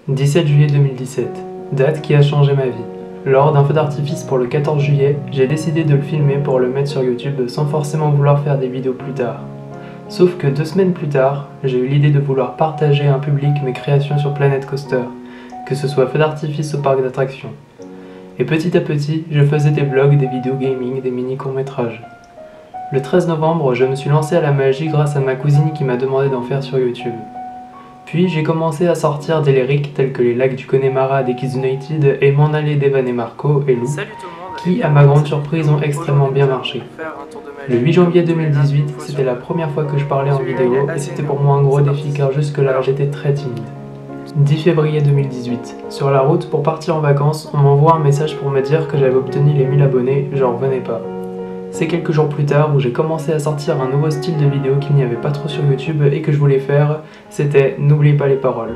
17 juillet 2017, date qui a changé ma vie. Lors d'un feu d'artifice pour le 14 juillet, j'ai décidé de le filmer pour le mettre sur YouTube sans forcément vouloir faire des vidéos plus tard. Sauf que 2 semaines plus tard, j'ai eu l'idée de vouloir partager à un public mes créations sur Planet Coaster, que ce soit feu d'artifice au parc d'attractions. Et petit à petit, je faisais des vlogs, des vidéos gaming, des mini courts-métrages. Le 13 novembre, je me suis lancé à la magie grâce à ma cousine qui m'a demandé d'en faire sur YouTube. Puis j'ai commencé à sortir des lyrics tels que les lacs du Connemara des Kids United et M'en aller d'Evan et Marco et Lou, qui à ma grande surprise ont extrêmement bien marché. Le 8 janvier 2018, c'était la première fois que je parlais en vidéo et c'était pour moi un gros défi car jusque-là j'étais très timide. 10 février 2018, sur la route pour partir en vacances, on m'envoie un message pour me dire que j'avais obtenu les 1000 abonnés, j'en revenais pas. C'est quelques jours plus tard où j'ai commencé à sortir un nouveau style de vidéo qu'il n'y avait pas trop sur YouTube et que je voulais faire, c'était N'oubliez pas les paroles.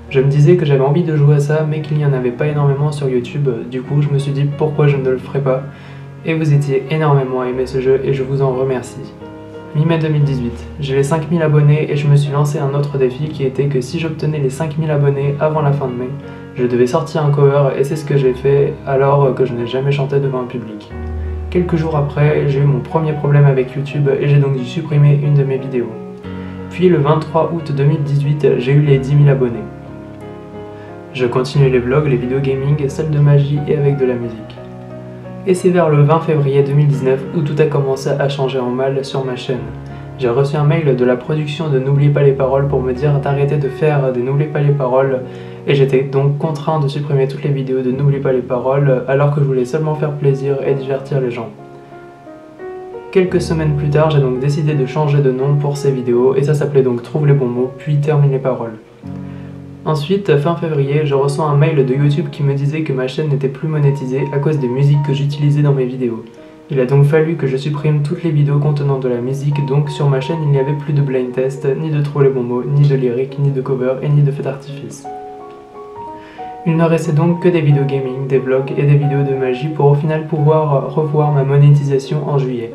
Je me disais que j'avais envie de jouer à ça mais qu'il n'y en avait pas énormément sur YouTube, du coup je me suis dit pourquoi je ne le ferais pas. Et vous étiez énormément à aimer ce jeu et je vous en remercie. Mi-mai 2018, j'ai les 5000 abonnés et je me suis lancé un autre défi qui était que si j'obtenais les 5000 abonnés avant la fin de mai, je devais sortir un cover et c'est ce que j'ai fait alors que je n'ai jamais chanté devant un public. Quelques jours après, j'ai eu mon premier problème avec YouTube et j'ai donc dû supprimer une de mes vidéos. Puis le 23 août 2018, j'ai eu les 10 000 abonnés. Je continue les vlogs, les vidéos gaming, celles de magie et avec de la musique. Et c'est vers le 20 février 2019 où tout a commencé à changer en mal sur ma chaîne. J'ai reçu un mail de la production de N'oubliez pas les paroles pour me dire d'arrêter de faire des N'oubliez pas les paroles et j'étais donc contraint de supprimer toutes les vidéos de N'oubliez pas les paroles alors que je voulais seulement faire plaisir et divertir les gens. Quelques semaines plus tard, j'ai donc décidé de changer de nom pour ces vidéos et ça s'appelait donc Trouve les bons mots puis Termine les paroles. Ensuite, fin février, je reçois un mail de YouTube qui me disait que ma chaîne n'était plus monétisée à cause des musiques que j'utilisais dans mes vidéos. Il a donc fallu que je supprime toutes les vidéos contenant de la musique, donc sur ma chaîne il n'y avait plus de blind test, ni de Trouve les bons mots, ni de lyrics, ni de cover et ni de feux d'artifice. Il ne restait donc que des vidéos gaming, des vlogs et des vidéos de magie pour au final pouvoir revoir ma monétisation en juillet.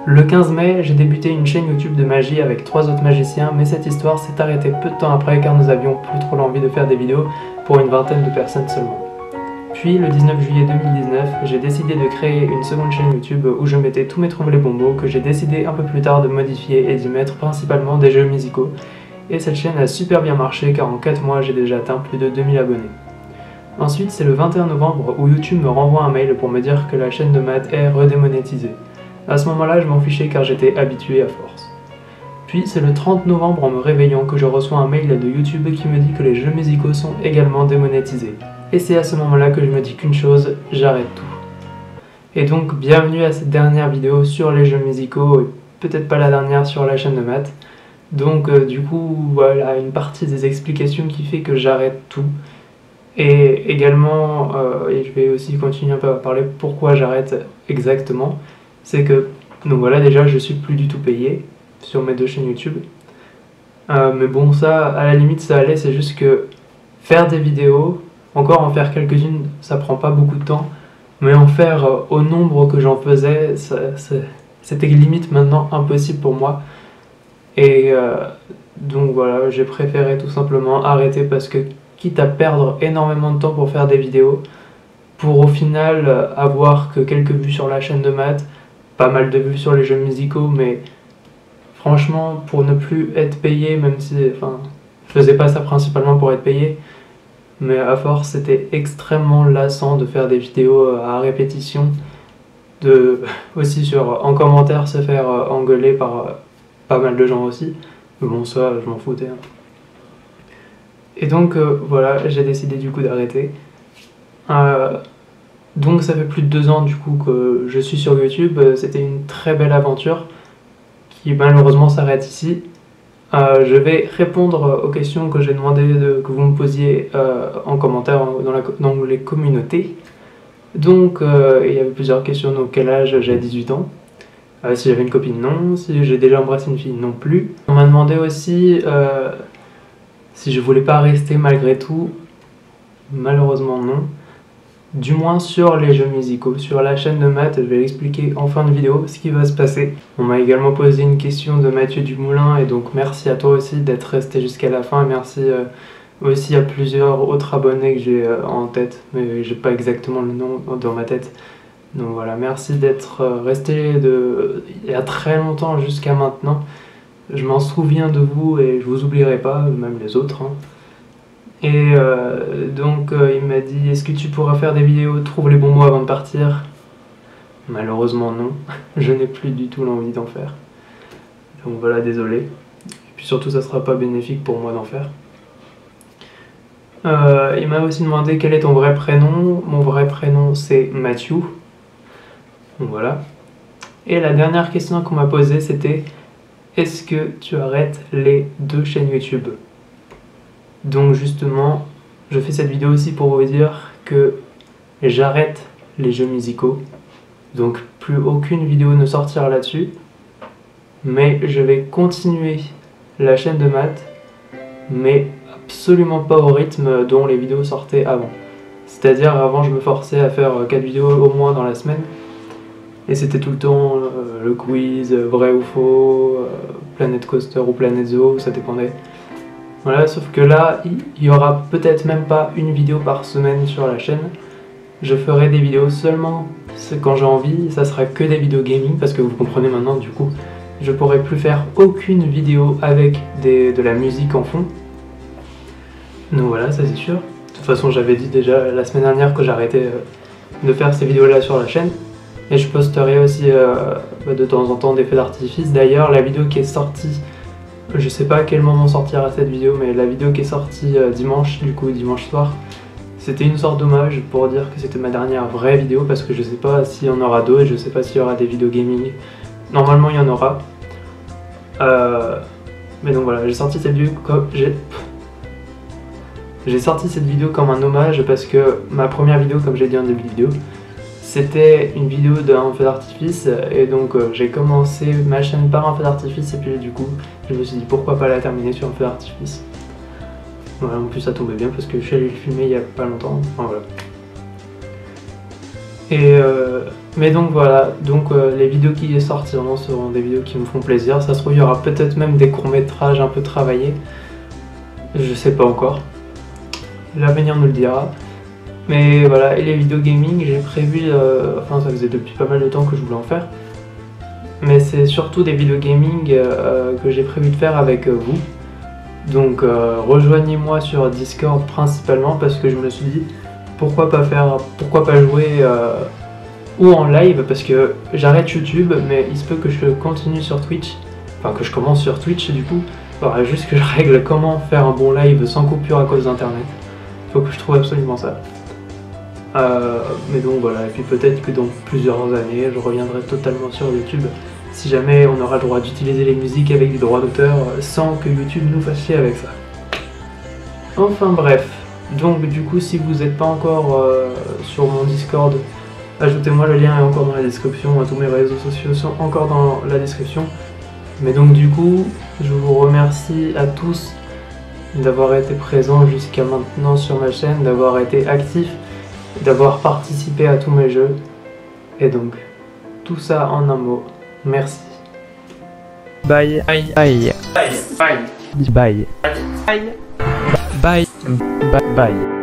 Le 15 mai, j'ai débuté une chaîne YouTube de magie avec 3 autres magiciens, mais cette histoire s'est arrêtée peu de temps après car nous avions plus trop l'envie de faire des vidéos pour une vingtaine de personnes seulement. Puis le 19 juillet 2019, j'ai décidé de créer une seconde chaîne YouTube où je mettais tous mes Trouve les bons mots que j'ai décidé un peu plus tard de modifier et d'y mettre principalement des jeux musicaux. Et cette chaîne a super bien marché car en 4 mois j'ai déjà atteint plus de 2000 abonnés. Ensuite c'est le 21 novembre où YouTube me renvoie un mail pour me dire que la chaîne de maths est redémonétisée. À ce moment-là je m'en fichais car j'étais habitué à force. Puis c'est le 30 novembre en me réveillant que je reçois un mail de YouTube qui me dit que les jeux musicaux sont également démonétisés. Et c'est à ce moment-là que je me dis qu'une chose, j'arrête tout. Et donc bienvenue à cette dernière vidéo sur les jeux musicaux, et peut-être pas la dernière sur la chaîne de maths. Donc du coup voilà une partie des explications qui fait que j'arrête tout. Et également, et je vais aussi continuer un peu à parler pourquoi j'arrête exactement, c'est que, donc voilà déjà je suis plus du tout payé sur mes 2 chaînes YouTube. Mais bon ça, à la limite ça allait, c'est juste que faire des vidéos, encore en faire quelques-unes, ça prend pas beaucoup de temps, mais en faire au nombre que j'en faisais, c'était limite maintenant impossible pour moi. Et donc voilà, j'ai préféré tout simplement arrêter parce que quitte à perdre énormément de temps pour faire des vidéos, pour au final avoir que quelques vues sur la chaîne de maths, pas mal de vues sur les jeux musicaux, mais franchement pour ne plus être payé, même si enfin, je faisais pas ça principalement pour être payé, mais à force c'était extrêmement lassant de faire des vidéos à répétition, de aussi en commentaire se faire engueuler par pas mal de gens aussi, mais bon ça je m'en foutais. Et donc voilà, j'ai décidé du coup d'arrêter. Donc ça fait plus de 2 ans du coup que je suis sur YouTube, c'était une très belle aventure qui malheureusement s'arrête ici. Je vais répondre aux questions que j'ai demandé que vous me posiez en commentaire dans les communautés. Donc il y avait plusieurs questions, donc quel âge j'ai 18 ans, si j'avais une copine non, si j'ai déjà embrassé une fille non plus. On m'a demandé aussi si je voulais pas rester malgré tout, malheureusement non. Du moins sur les jeux musicaux. Sur la chaîne de maths, je vais expliquer en fin de vidéo ce qui va se passer. On m'a également posé une question de Mathieu Dumoulin et donc merci à toi aussi d'être resté jusqu'à la fin et merci Aussi, il y a plusieurs autres abonnés que j'ai en tête, mais j'ai pas exactement le nom dans ma tête. Donc voilà, merci d'être resté il y a très longtemps jusqu'à maintenant. Je m'en souviens de vous et je vous oublierai pas, même les autres. Hein. Et donc il m'a dit, est-ce que tu pourras faire des vidéos, trouve les bons mots avant de partir? Malheureusement non, je n'ai plus du tout l'envie d'en faire. Donc voilà, désolé. Et puis surtout, ça sera pas bénéfique pour moi d'en faire. Il m'a aussi demandé quel est ton vrai prénom. Mon vrai prénom c'est Mathieu. Donc voilà. Et la dernière question qu'on m'a posée c'était est-ce que tu arrêtes les 2 chaînes YouTube? Donc justement, je fais cette vidéo aussi pour vous dire que j'arrête les jeux musicaux. Donc plus aucune vidéo ne sortira là-dessus. Mais je vais continuer la chaîne de maths, mais absolument pas au rythme dont les vidéos sortaient avant. C'est-à-dire avant je me forçais à faire 4 vidéos au moins dans la semaine. Et c'était tout le temps le quiz, vrai ou faux, Planet Coaster ou Planet Zoo, ça dépendait. Voilà, sauf que là, il y aura peut-être même pas une vidéo par semaine sur la chaîne. Je ferai des vidéos seulement quand j'ai envie, ça sera que des vidéos gaming, parce que vous comprenez maintenant du coup, je pourrai plus faire aucune vidéo avec de la musique en fond. Donc voilà, ça c'est sûr. De toute façon, j'avais dit déjà la semaine dernière que j'arrêtais de faire ces vidéos-là sur la chaîne. Et je posterai aussi de temps en temps des feux d'artifice. D'ailleurs, la vidéo qui est sortie, je sais pas à quel moment sortira cette vidéo, mais la vidéo qui est sortie dimanche, du coup dimanche soir, c'était une sorte d'hommage pour dire que c'était ma dernière vraie vidéo, parce que je sais pas s'il y en aura d'autres, je sais pas s'il y aura des vidéos gaming. Normalement il y en aura. Mais donc voilà, j'ai sorti cette vidéo comme un hommage parce que ma première vidéo, comme j'ai dit en début de vidéo, c'était une vidéo d'un feu d'artifice et donc j'ai commencé ma chaîne par un feu d'artifice et puis du coup je me suis dit pourquoi pas la terminer sur un feu d'artifice. Voilà, en plus ça tombait bien parce que je suis allé le filmer il y a pas longtemps, enfin voilà. Et mais donc voilà, donc les vidéos qui sortiront seront des vidéos qui me font plaisir. Ça se trouve il y aura peut-être même des courts-métrages un peu travaillés, je sais pas encore, l'avenir nous le dira. Mais voilà, et les vidéos gaming, j'ai prévu, enfin ça faisait depuis pas mal de temps que je voulais en faire, mais c'est surtout des vidéos gaming que j'ai prévu de faire avec vous. Donc rejoignez-moi sur Discord principalement parce que je me suis dit pourquoi pas jouer ou en live, parce que j'arrête YouTube mais il se peut que je continue sur Twitch, enfin que je commence sur Twitch du coup. Il faudra juste que je règle comment faire un bon live sans coupure à cause d'internet. Faut que je trouve absolument ça. Mais donc voilà, et puis peut-être que dans plusieurs années je reviendrai totalement sur YouTube si jamais on aura le droit d'utiliser les musiques avec des droits d'auteur sans que YouTube nous fasse chier avec ça. Enfin bref, donc du coup si vous n'êtes pas encore sur mon Discord, ajoutez-moi, le lien est encore dans la description, tous mes réseaux sociaux sont encore dans la description. Mais donc du coup, je vous remercie à tous d'avoir été présents jusqu'à maintenant sur ma chaîne, d'avoir été actifs, d'avoir participé à tous mes jeux. Et donc, tout ça en un mot. Merci. Bye. Bye. Bye. Bye. Bye. Bye. Bye. Bye. Bye.